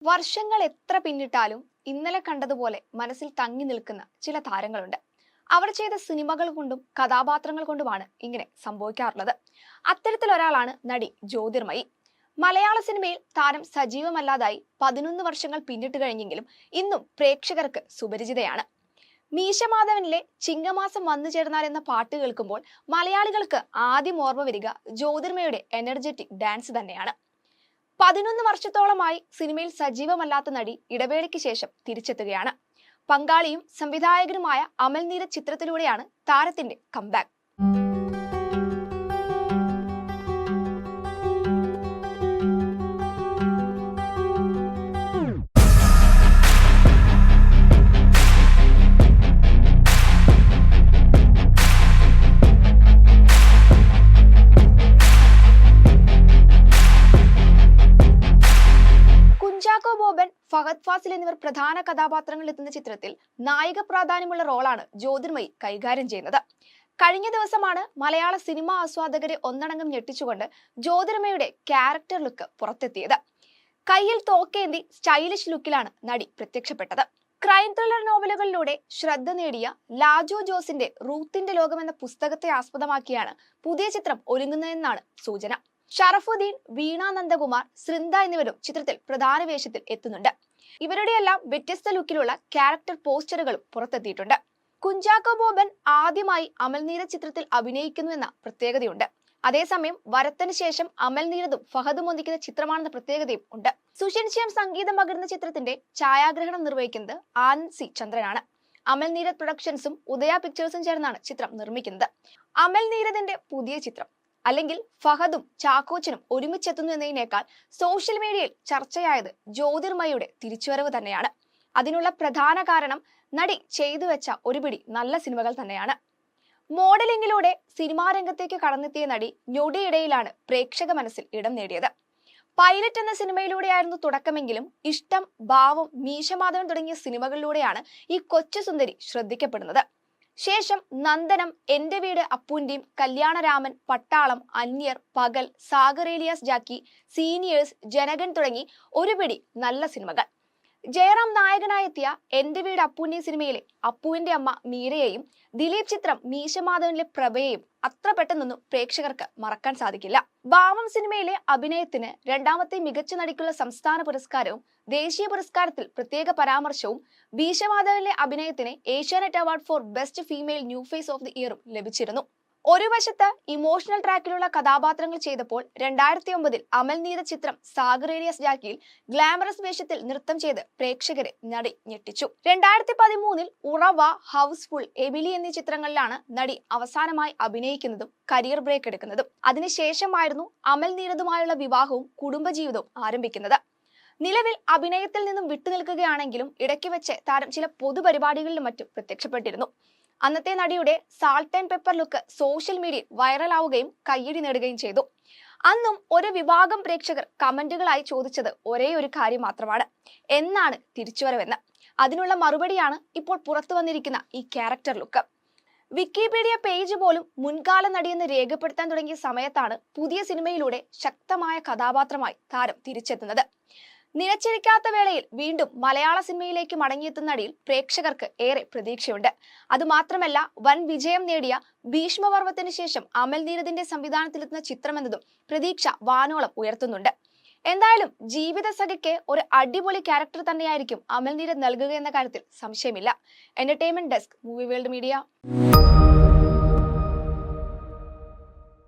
വർഷങ്ങൾ എത്ര പിന്നിട്ടാലും ഇന്നലെ കണ്ടതുപോലെ മനസ്സിൽ തങ്ങി നിൽക്കുന്ന ചില താരങ്ങളുണ്ട്. അവർ ചെയ്ത സിനിമകൾ കൊണ്ടും കഥാപാത്രങ്ങൾ കൊണ്ടുമാണ് ഇങ്ങനെ സംഭവിക്കാറുള്ളത്. അത്തരത്തിലൊരാളാണ് നടി ജ്യോതിർമയി. മലയാള സിനിമയിൽ താരം സജീവമല്ലാതായി 11 വർഷങ്ങൾ പിന്നിട്ട് കഴിഞ്ഞെങ്കിലും ഇന്നും പ്രേക്ഷകർക്ക് സുപരിചിതയാണ്. മീശമാധവനിലെ ചിങ്ങമാസം വന്നു ചേർന്നാൽ എന്ന പാട്ട് കേൾക്കുമ്പോൾ മലയാളികൾക്ക് ആദ്യം ഓർമ്മ വരിക ജ്യോതിർമയുടെ എനർജറ്റിക് ഡാൻസ് തന്നെയാണ്. 11 വർഷത്തോളമായി സിനിമയിൽ സജീവമല്ലാത്ത നടി ഇടവേളയ്ക്ക് ശേഷം തിരിച്ചെത്തുകയാണ്. പങ്കാളിയും സംവിധായകനുമായ അമൽ നീരദ് ചിത്രത്തിലൂടെയാണ് താരത്തിന്റെ കംബാക്ക്. കുഞ്ചാക്കോ ബോബൻ, ഫഹദ് ഫാസിൽ എന്നിവർ പ്രധാന കഥാപാത്രങ്ങളിൽ എത്തുന്ന ചിത്രത്തിൽ നായിക പ്രാധാന്യമുള്ള റോളാണ് ജ്യോതിർമയി കൈകാര്യം ചെയ്യുന്നത്. കഴിഞ്ഞ ദിവസമാണ് മലയാള സിനിമാ ആസ്വാദകരെ ഒന്നടങ്കം ഞെട്ടിച്ചുകൊണ്ട് ജ്യോതിർമയുടെ ക്യാരക്ടർ ലുക്ക് പുറത്തെത്തിയത്. കയ്യിൽ തോക്കേന്തി സ്റ്റൈലിഷ് ലുക്കിലാണ് നടി പ്രത്യക്ഷപ്പെട്ടത്. ക്രൈം ത്രില്ലർ നോവലുകളിലൂടെ ശ്രദ്ധ നേടിയ ലാജോ ജോസിന്റെ റൂത്തിന്റെ ലോകം എന്ന പുസ്തകത്തെ ആസ്പദമാക്കിയാണ് പുതിയ ചിത്രം ഒരുങ്ങുന്നതെന്നാണ് സൂചന. ഷറഫുദ്ദീൻ, വീണ നന്ദകുമാർ, സൃന്ദ എന്നിവരും ചിത്രത്തിൽ പ്രധാന വേഷത്തിൽ എത്തുന്നുണ്ട്. ഇവരുടെയെല്ലാം വ്യത്യസ്ത ലുക്കിലുള്ള ക്യാരക്ടർ പോസ്റ്ററുകളും പുറത്തെത്തിയിട്ടുണ്ട്. കുഞ്ചാക്കോ ബോബൻ ആദ്യമായി അമൽ നീരദ് ചിത്രത്തിൽ അഭിനയിക്കുന്നു എന്ന പ്രത്യേകതയുണ്ട്. അതേസമയം വരത്തിന് ശേഷം അമൽ നീരദും ഫഹദും ഒന്നിക്കുന്ന ചിത്രമാണെന്ന പ്രത്യേകതയും ഉണ്ട്. സുഷിൻ ശ്യാം സംഗീതം പകരുന്ന ചിത്രത്തിന്റെ ഛായാഗ്രഹണം നിർവഹിക്കുന്നത് ആനന്ദ് സി ചന്ദ്രനാണ്. അമൽ നീരദ് പ്രൊഡക്ഷൻസും ഉദയ പിക്ചേഴ്സും ചേർന്നാണ് ചിത്രം നിർമ്മിക്കുന്നത്. അമൽ നീരദിന്റെ പുതിയ ചിത്രം അല്ലെങ്കിൽ ഫഹദും ചാക്കോച്ചനും ഒരുമിച്ചെത്തുന്നു എന്നതിനേക്കാൾ സോഷ്യൽ മീഡിയയിൽ ചർച്ചയായത് ജ്യോതിർമയുടെ തിരിച്ചുവരവ് തന്നെയാണ്. അതിനുള്ള പ്രധാന കാരണം നടി ചെയ്തു വെച്ച ഒരു പിടി നല്ല സിനിമകൾ തന്നെയാണ്. മോഡലിംഗിലൂടെ സിനിമാ രംഗത്തേക്ക് കടന്നെത്തിയ നടി ഞൊടിയിടയിലാണ് പ്രേക്ഷക മനസ്സിൽ ഇടം നേടിയത്. പൈലറ്റ് എന്ന സിനിമയിലൂടെയായിരുന്നു തുടക്കമെങ്കിലും ഇഷ്ടം, ഭാവം, മീശമാധവൻ തുടങ്ങിയ സിനിമകളിലൂടെയാണ് ഈ കൊച്ചു സുന്ദരി ശ്രദ്ധിക്കപ്പെടുന്നത്. ശേഷം നന്ദനം, എന്റെ വീട് അപ്പൂന്റെയും, കല്യാണരാമൻ, പട്ടാളം, അന്യർ, പകൽ, സാഗർ ഏലിയാസ് ജാക്കി, സീനിയേഴ്സ്, ജനകൻ തുടങ്ങി ഒരു പിടി നല്ല സിനിമകൾ. ജയറാം നായകനായെത്തിയ എന്റെ വീട് അപ്പൂന്റെയും സിനിമയിലെ അപ്പുവിന്റെ അമ്മ മീരയെയും ദിലീപ് ചിത്രം മീശമാധവനിലെ പ്രഭയെയും അത്ര പെട്ടെന്നൊന്നും പ്രേക്ഷകർക്ക് മറക്കാൻ സാധിക്കില്ല. ഭാവം സിനിമയിലെ അഭിനയത്തിന് രണ്ടാമത്തെ മികച്ച നടിക്കുള്ള സംസ്ഥാന പുരസ്കാരവും ദേശീയ പുരസ്കാരത്തിൽ പ്രത്യേക പരാമർശവും, മീശമാധവനിലെ അഭിനയത്തിന് Asianet award for best female new face of the ഇയറും ലഭിച്ചിരുന്നു. ഒരു വശത്ത് ഇമോഷണൽ ട്രാക്കിലുള്ള കഥാപാത്രങ്ങൾ ചെയ്തപ്പോൾ 2009 അമൽ നീരദ് ചിത്രം സാഗർ ഏലിയാസ് ജാക്കിയിൽ ഗ്ലാമറസ് വേഷത്തിൽ നൃത്തം ചെയ്ത് പ്രേക്ഷകരെ നടി ഞെട്ടിച്ചു. 2013 ഉറവ, ഹൗസ്ഫുൾ, എമിലി എന്നീ ചിത്രങ്ങളിലാണ് നടി അവസാനമായി അഭിനയിക്കുന്നതും കരിയർ ബ്രേക്ക് എടുക്കുന്നതും. അതിനുശേഷമായിരുന്നു അമൽ നീരദുമായുള്ള വിവാഹവും കുടുംബജീവിതവും ആരംഭിക്കുന്നത്. നിലവിൽ അഭിനയത്തിൽ നിന്നും വിട്ടുനിൽക്കുകയാണെങ്കിലും ഇടയ്ക്ക് വെച്ച് താരം ചില പൊതുപരിപാടികളിലും മറ്റും പ്രത്യക്ഷപ്പെട്ടിരുന്നു. അന്നത്തെ നടിയുടെ salt and pepper look social മീഡിയയിൽ വൈറലാവുകയും കയ്യടി നേടുകയും ചെയ്തു. അന്നും ഒരു വിഭാഗം പ്രേക്ഷകർ കമന്റുകളായി ചോദിച്ചത് ഒരേ ഒരു കാര്യം മാത്രമാണ്: എന്നാണ് തിരിച്ചുവരവെന്ന്. അതിനുള്ള മറുപടിയാണ് ഇപ്പോൾ പുറത്തു വന്നിരിക്കുന്ന ഈ ക്യാരക്ടർ ലുക്ക്. വിക്കിപീഡിയ പേജ് പോലും മുൻകാല നടിയെന്ന് രേഖപ്പെടുത്താൻ തുടങ്ങിയ സമയത്താണ് പുതിയ സിനിമയിലൂടെ ശക്തമായ കഥാപാത്രമായി താരം തിരിച്ചെത്തുന്നത്. നിലച്ചിരിക്കാത്ത വേളയിൽ വീണ്ടും മലയാള സിനിമയിലേക്ക് മടങ്ങിയെത്തുന്ന നടിയിൽ പ്രേക്ഷകർക്ക് ഏറെ പ്രതീക്ഷയുണ്ട്. അതുമാത്രമല്ല, വൻ വിജയം നേടിയ ഭീഷ്മപർവത്തിന് ശേഷം അമൽ നീരദിന്റെ സംവിധാനത്തിലെത്തുന്ന ചിത്രമെന്നതും പ്രതീക്ഷ വാനോളം ഉയർത്തുന്നുണ്ട്. എന്തായാലും ജീവിതസഖയ്ക്ക് ഒരു അടിപൊളി ക്യാരക്ടർ തന്നെയായിരിക്കും അമൽ നീരദ് നൽകുക എന്ന കാര്യത്തിൽ സംശയമില്ല. Entertainment desk, movie world media.